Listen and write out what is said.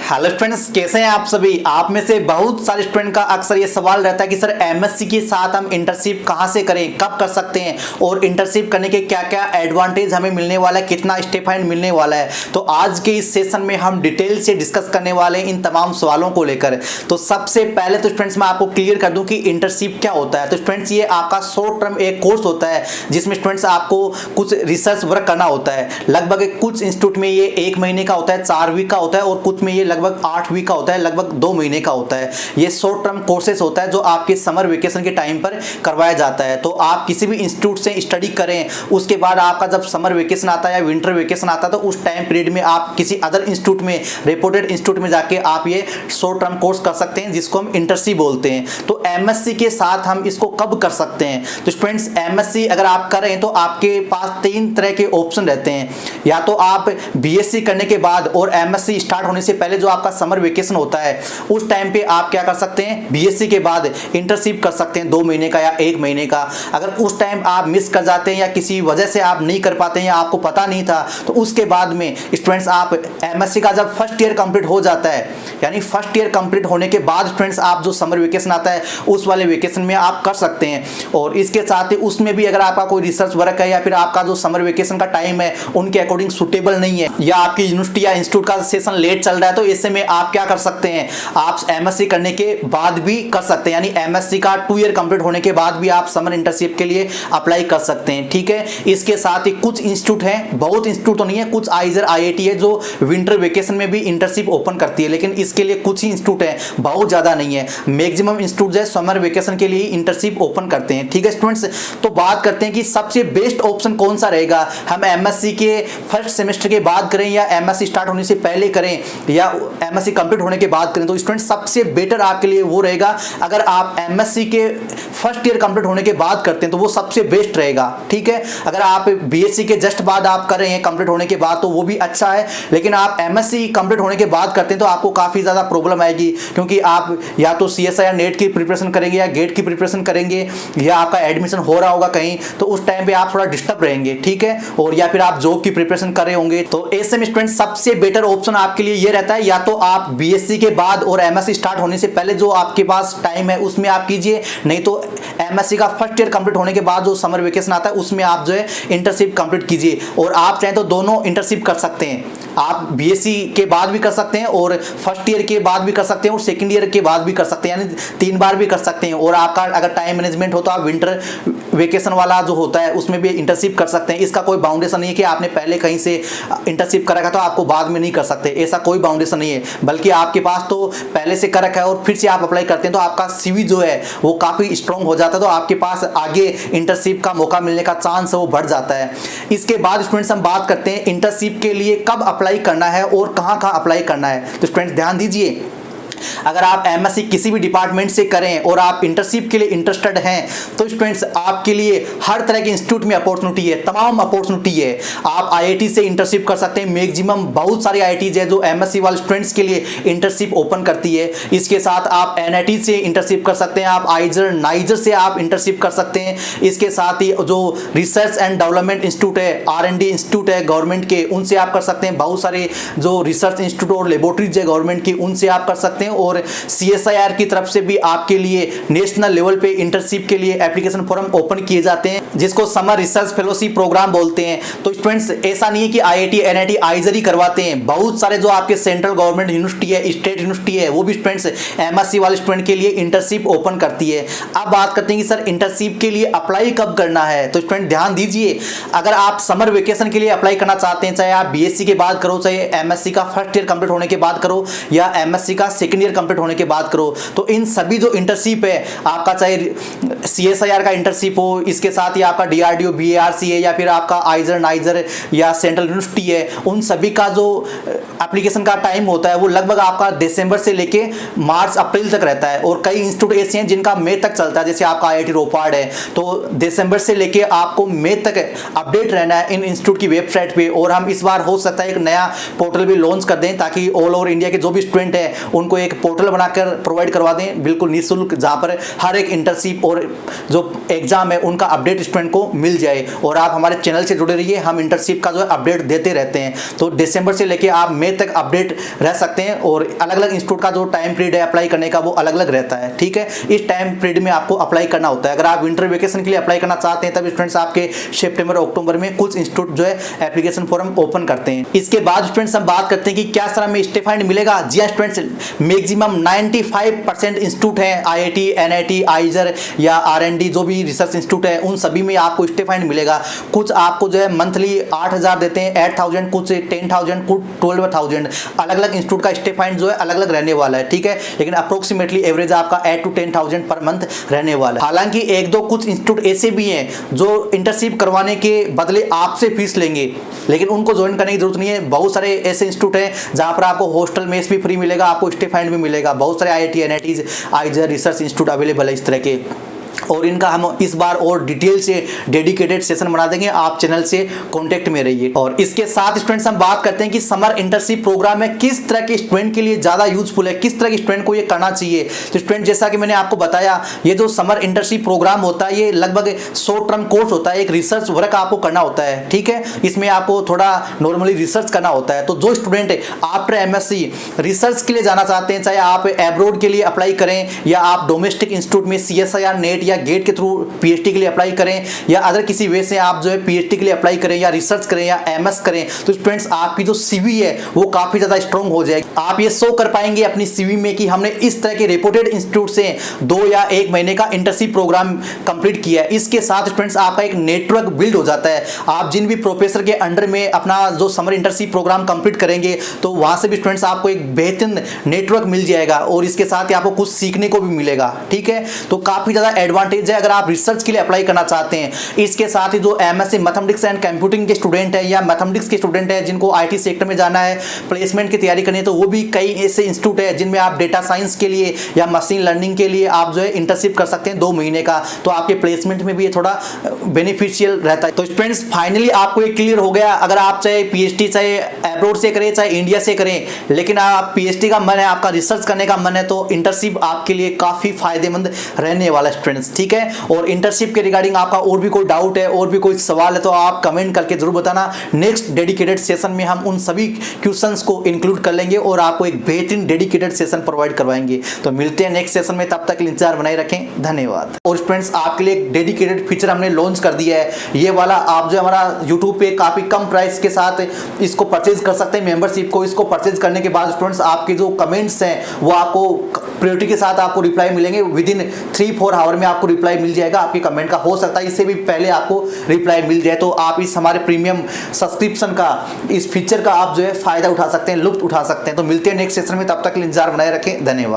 Hello students, कैसे हैं आप सभी। आप में से बहुत सारे स्टूडेंट का अक्सर ये सवाल रहता है कि सर एमएससी के साथ हम इंटर्नशिप कहां से करें, कब कर सकते हैं और इंटर्नशिप करने के क्या क्या एडवांटेज हमें मिलने वाला है, कितना स्टिपेंड मिलने वाला है। तो आज के इस सेशन में हम डिटेल से डिस्कस करने वाले हैं इन तमाम सवालों को लेकर। तो सबसे पहले तो स्टूडेंट्स मैं आपको क्लियर कर दूं कि इंटर्नशिप क्या होता है। तो स्टूडेंट्स ये आपका शॉर्ट टर्म एक कोर्स होता है जिसमें स्टूडेंट्स आपको कुछ रिसर्च वर्क करना होता है। लगभग कुछ इंस्टीट्यूट में ये 1 महीने का होता है, 4 वीक का होता है और कुछ में ये लगभग 8 वीक का होता है, लगभग 2 महीने का होता है। ये शॉर्ट टर्म कोर्सेज होता है जो आपके समर वेकेशन के टाइम पर करवाया जाता है। तो आप किसी भी इंस्टीट्यूट से स्टडी करें, उसके बाद आपका जब समर वेकेशन आता है या विंटर वेकेशन आता है तो उस टाइम पीरियड में आप किसी अदर इंस्टीट्यूट में, रेपुटेड इंस्टीट्यूट में जाके आप ये शॉर्ट टर्म कोर्स कर सकते हैं जिसको हम इंटर्नशिप बोलते हैं। तो एमएससी के साथ हम इसको कब कर सकते हैं। तो स्टूडेंट्स एमएससी अगर आप करें तो आपके पास 3 तरह के ऑप्शन रहते हैं। या तो आप बीएससी करने के बाद और एमएससी स्टार्ट होने से पहले जो आपका समर वेकेशन होता है उस टाइम पे आप क्या कर सकते हैं, बीएससी के बाद इंटर्नशिप कर सकते हैं 2 महीने का या 1 महीने का। अगर उस टाइम आप मिस कर जाते हैं या किसी वजह से आप नहीं कर पाते हैं या आपको पता नहीं था तो उसके बाद में स्टूडेंट्स आप एमएससी का जब फर्स्ट ईयर कंप्लीट हो जाता है, यानी फर्स्ट ईयर कंप्लीट होने के बाद स्टूडेंट्स आप जो समर वेकेशन आता है उस वाले वेकेशन में आप कर सकते हैं। और इसके साथ ही उसमें भी अगर आपका कोई रिसर्च वर्क है या फिर आपका जो समर वेकेशन का टाइम है उनके अकॉर्डिंग सुटेबल नहीं है या आपकी यूनिवर्सिटी या इंस्टीट्यूट का सेशन लेट चल रहा है तो ऐसे में आप क्या कर सकते हैं, आप एमएससी करने के बाद भी कर सकते हैं। यानी एमएससी का 2 ईयर कंप्लीट होने के बाद भी आप समर इंटर्नशिप के लिए अप्लाई कर सकते हैं। ठीक है, इसके साथ ही कुछ इंस्टीट्यूट हैं, बहुत इंस्टीट्यूट तो नहीं है, कुछ आइजर आईआईटी है जो विंटर वेकेशन में भी इंटर्नशिप ओपन करती है, लेकिन इसके लिए कुछ ही इंस्टीट्यूट है, बहुत ज्यादा नहीं है। मैक्सिमम इंस्टीट्यूट जो है समर वेकेशन के लिए इंटर्नशिप ओपन करते हैं। ठीक है स्टूडेंट्स, तो बात करते हैं कि सबसे बेस्ट ऑप्शन कौन सा रहेगा, हम एमएससी के फर्स्ट सेमेस्टर के बाद करें या एमएससी स्टार्ट होने से पहले करें या एमएससी कंप्लीट होने के बाद करें। तो स्टूडेंट सबसे बेटर आपके लिए वो रहेगा अगर आप एमएससी के फर्स्ट ईयर कंप्लीट होने के बाद करते हैं तो वो सबसे बेस्ट रहेगा। ठीक है, अगर आप बीएससी के जस्ट बाद आप कर रहे हैं कंप्लीट होने के बाद तो वो भी अच्छा है, लेकिन आप एमएससी कंप्लीट होने के बाद करते हैं तो आपको काफी ज्यादा प्रॉब्लम आएगी, क्योंकि आप या तो सीएसआई या नेट की प्रिपरेशन करेंगे या गेट की प्रिपरेशन करेंगे या आपका एडमिशन हो रहा होगा कहीं तो उस टाइम पे आप थोड़ा डिस्टर्ब रहेंगे। ठीक है, और या फिर आप जॉब की प्रिपरेशन कर रहे होंगे तो ऐसे में स्टूडेंट सबसे बेटर ऑप्शन आपके लिए ये रहता है या तो आप बीएससी के बाद और एमएससी स्टार्ट होने से पहले जो आपके पास टाइम है उसमें आप कीजिए, नहीं तो एमएससी का फर्स्ट ईयर कंप्लीट होने के बाद जो समर वेकेशन आता है उसमें आप जो है इंटर्नशिप कंप्लीट कीजिए। और आप चाहें तो दोनों इंटर्नशिप कर सकते हैं, आप बीएससी के बाद भी कर सकते हैं और फर्स्ट ईयर के बाद भी कर सकते हैं और सेकंड ईयर के बाद भी कर सकते हैं, यानी 3 बार भी कर सकते हैं। और आपका अगर टाइम मैनेजमेंट हो तो आप विंटर वेकेशन वाला जो होता है उसमें भी इंटर्नशिप कर सकते हैं। इसका कोई बाउंडेशन नहीं है कि आपने पहले कहीं से इंटर्नशिप कर रखा तो आपको बाद में नहीं कर सकते, ऐसा कोई बाउंडेशन नहीं है, बल्कि आपके पास तो पहले से कर रखा है और फिर से आप अप्लाई करते हैं तो आपका सीवी जो है वो काफी स्ट्रांग हो जाता है, तो आपके पास आगे इंटर्नशिप का मौका मिलने का चांस है वो बढ़ जाता है। इसके बाद स्टूडेंट्स हम बात करते हैं इंटर्नशिप के लिए कब अप्लाई करना है और कहां कहां अप्लाई करना है। तो स्टूडेंट्स ध्यान दीजिए, अगर आप एमएससी किसी भी डिपार्टमेंट से करें और आप इंटर्नशिप के लिए इंटरेस्टेड हैं तो स्टूडेंट्स आपके लिए हर तरह के इंस्टीट्यूट में अपॉर्चुनिटी है, तमाम अपॉर्चुनिटी है। आप आईआईटी से इंटर्नशिप कर सकते हैं, मैक्सिमम बहुत सारी आईआईटीज है जो एमएससी वाले स्टूडेंट्स के लिए इंटर्नशिप ओपन करती है। इसके साथ आप एनआईटी से इंटर्नशिप कर सकते हैं, आप आइजर नाइजर से आप इंटर्नशिप कर सकते हैं। इसके साथ ही जो रिसर्च एंड डेवलपमेंट इंस्टीट्यूट है, आर&डी इंस्टीट्यूट है गवर्नमेंट के, उनसे आप कर सकते हैं। बहुत सारे जो रिसर्च इंस्टीट्यूट और लेबोरेटरीज है गवर्नमेंट की, उनसे आप कर सकते हैं। और सीएसआईआर की तरफ से भी आपके लिए नेशनल लेवल पे इंटर्नशिप के लिए एप्लीकेशन फॉर्म ओपन किए जाते हैं जिसको समर रिसर्च फेलोशिप प्रोग्राम बोलते हैं। तो स्टूडेंट्स ऐसा नहीं है कि आईआईटी एनआईटी आइजर ही करवाते हैं, बहुत सारे जो आपके सेंट्रल गवर्नमेंट यूनिवर्सिटी है, स्टेट यूनिवर्सिटी है, वो भी स्टूडेंट्स एमएससी वाले स्टूडेंट के लिए इंटर्नशिप ओपन करती है। अब बात करते हैं कि सर इंटर्नशिप के लिए अप्लाई कब करना है। तो स्टूडेंट ध्यान दीजिए, अगर आप समर वेकेशन के लिए अप्लाई करना चाहते हैं, चाहे आप बीएससी के बाद करो, चाहे एमएससी का फर्स्ट ईयर कंप्लीट होने के बाद करो या एमएससी का सेकंड ईयर कंप्लीट होने के बाद करो, तो इन सभी जो इंटर्नशिप है आपका, चाहे सीएसआईआर का इंटर्नशिप हो, इसके साथ ही आपका डीआरडीओ बीएआरसी है या फिर आपका आइजर नाइजर या सेंट्रल यूनिवर्सिटी है, उन सभी का जो एप्लीकेशन का टाइम होता है वो लगभग आपका दिसंबर से लेके मार्च अप्रैल तक रहता है। और कई इंस्टीट्यूट ऐसे हैं जिनका मई तक चलता है, जैसे आपका आईआईटी रोपाड़ है, तो दिसंबर से लेके आपको मई तक अपडेट रहना है इन इंस्टीट्यूट की वेबसाइट पे। और हम इस बार हो सकता है एक नया पोर्टल भी लॉन्च कर दें ताकि ऑल ओवर इंडिया के जो भी स्टूडेंट है उनको एक पोर्टल बनाकर प्रोवाइड करवा दें बिल्कुल निःशुल्क, जहाँ पर हर एक इंटर्नशिप और जो एग्जाम है उनका अपडेट स्टूडेंट को मिल जाए। और आप हमारे चैनल से जुड़े रहिए, हम इंटर्नशिप का जो है अपडेट देते रहते हैं। तो दिसंबर से लेके आप मई तक अपडेट रह सकते हैं और अलग अलग इंस्टीट्यूट का जो टाइम पीरियड है अप्लाई करने का वो अलग अलग रहता है, ठीक है। इस टाइम पीरियड में आपको अप्लाई करना होता है। अगर आप विंटर वेकेशन के लिए अप्लाई करना चाहते हैं तब स्टूडेंट्स आपके सितंबर अक्टूबर में कुछ इंस्टीट्यूट जो है एप्लीकेशन फॉर्म ओपन करते हैं। इसके बाद स्टूडेंट्स हम बात करते हैं कि क्या सर हमें स्टिपेंड मिलेगा। जी हाँ स्टूडेंट्स, मैक्सिमम 95% इंस्टीट्यूट है, IIT, NIT, आइजर या R&D जो भी रिसर्च इंस्टीट्यूट है उन सभी में आपको स्टिपेंड मिलेगा। कुछ आपको जो है मंथली 8,000 देते हैं, 8,000, कुछ 10,000, कुछ 12,000। अलग अलग इंस्टीट्यूट का स्टिपेंड जो है अलग अलग रहने वाला है, ठीक है। लेकिन अप्रोक्सीमेटली एवरेज आपका 8 to 10,000 पर मंथ रहने वाला है। हालांकि एक दो कुछ इंस्टीट्यूट ऐसे भी हैं जो इंटर्नशिप करवाने के बदले आपसे फीस लेंगे, लेकिन उनको ज्वाइन करने की जरूरत नहीं है। बहुत सारे ऐसे इंस्टीट्यूट हैं जहां पर आपको हॉस्टल मेस भी फ्री मिलेगा, आपको स्टिपेंड भी मिलेगा। बहुत सारे IIT, NIT, आइजर research institute available है इस तरह के, और इनका हम इस बार और डिटेल से डेडिकेटेड सेशन बना देंगे। आप चैनल से कांटेक्ट में रहिए। और इसके साथ स्टूडेंट्स हम बात करते हैं कि समर इंटर्नशिप प्रोग्राम में किस तरह के स्टूडेंट के लिए ज्यादा यूजफुल है, किस तरह के स्टूडेंट को ये करना चाहिए। तो स्टूडेंट जैसा कि मैंने आपको बताया, ये जो समर इंटर्नशिप प्रोग्राम होता है ये लगभग शॉर्ट टर्म कोर्स होता है, एक रिसर्च वर्क आपको करना होता है, ठीक है। इसमें आपको थोड़ा नॉर्मली रिसर्च करना होता है। तो जो स्टूडेंट आफ्टर MSc रिसर्च के लिए जाना चाहते हैं, चाहे आप एब्रोड के लिए अप्लाई करें या आप डोमेस्टिक इंस्टीट्यूट में CSIR, नेट या गेट के थ्रू PhD के लिए अप्लाई करें, या अदर किसी वे से आप जो है PhD के लिए अप्लाई करें या रिसर्च करें या MS करें, तो स्टूडेंट्स आपकी जो CV है वो काफी ज्यादा स्ट्रॉन्ग हो जाएगी। आप ये शो कर पाएंगे अपनी CV में कि हमने इस तरह के रेपुटेड इंस्टीट्यूट से 2 या 1 महीने का इंटर्नशिप प्रोग्राम कंप्लीट किया है। इसके साथ स्टूडेंट्स आपका एक नेटवर्क बिल्ड हो जाता है। आप जिन भी प्रोफेसर के अंडर में अपना जो समर इंटर्नशिप प्रोग्राम कंप्लीट करेंगे तो वहां से भी स्टूडेंट्स आपको एक बेहतरीन नेटवर्क मिल जाएगा और इसके साथ ही आपको कुछ सीखने को भी मिलेगा, ठीक है। तो काफी ज्यादा एडवांटेज है अगर आप रिसर्च के लिए अप्लाई करना चाहते हैं। इसके साथ ही जो MSc मैथमेटिक्स एंड कंप्यूटिंग के स्टूडेंट है या मैथमेटिक्स के स्टूडेंट है जिनको IT सेक्टर में जाना है, प्लेसमेंट की तैयारी करनी है, तो वो भी कई ऐसे इंस्टीट्यूट है जिनमें आप डेटा साइंस के लिए या मशीन लर्निंग के लिए आप जो है इंटर्नशिप कर सकते हैं 2 महीने का। तो आपके प्लेसमेंट में भी ये थोड़ा बेनिफिशियल रहता है। तो स्टूडेंट्स फाइनली आपको ये क्लियर हो गया, अगर आप चाहे PhD चाहे अब्रॉड से करें चाहे इंडिया से करें, लेकिन आप PhD का मन है, आपका रिसर्च करने का मन है, तो इंटर्नशिप आपके लिए काफी फायदेमंद रहने वाला स्टूडेंट्स, ठीक है। और इंटर्नशिप के रिगार्डिंग आपका और भी कोई डाउट है और भी कोई सवाल है तो आप कमेंट करके जरूर बताना। नेक्स्ट डेडिकेटेड सेशन में हम उन सभी क्वेश्चंस को इंक्लूड कर लेंगे और आपको एक बेहतरीन डेडिकेटेड सेशन प्रोवाइड करवाएंगे। तो मिलते हैं नेक्स्ट सेशन में, तब तक इंतजार बनाए रखें। धन्यवाद। और स्टूडेंट्स आपके लिए एक डेडिकेटेड फीचर हमने लॉन्च कर दिया है, ये वाला आप जो हमारा यूट्यूब पे काफी कम प्राइस के साथ इसको परचेज कर सकते हैं मेंबरशिप को। इसको परचेज करने के बाद स्टूडेंट्स आपके जो कमेंट्स हैं वो आपको प्रायोरिटी के साथ आपको रिप्लाई मिलेंगे। विदिन 3-4 आवर में आपको रिप्लाई मिल जाएगा आपके कमेंट का। हो सकता है इससे भी पहले आपको रिप्लाई मिल जाए। तो आप इस हमारे प्रीमियम सब्सक्रिप्शन का, इस फीचर का आप जो है फायदा उठा सकते हैं, लुत्फ उठा सकते हैं। तो मिलते हैं नेक्स्ट सेशन में, तब तक इंतजार बनाए रखें। धन्यवाद।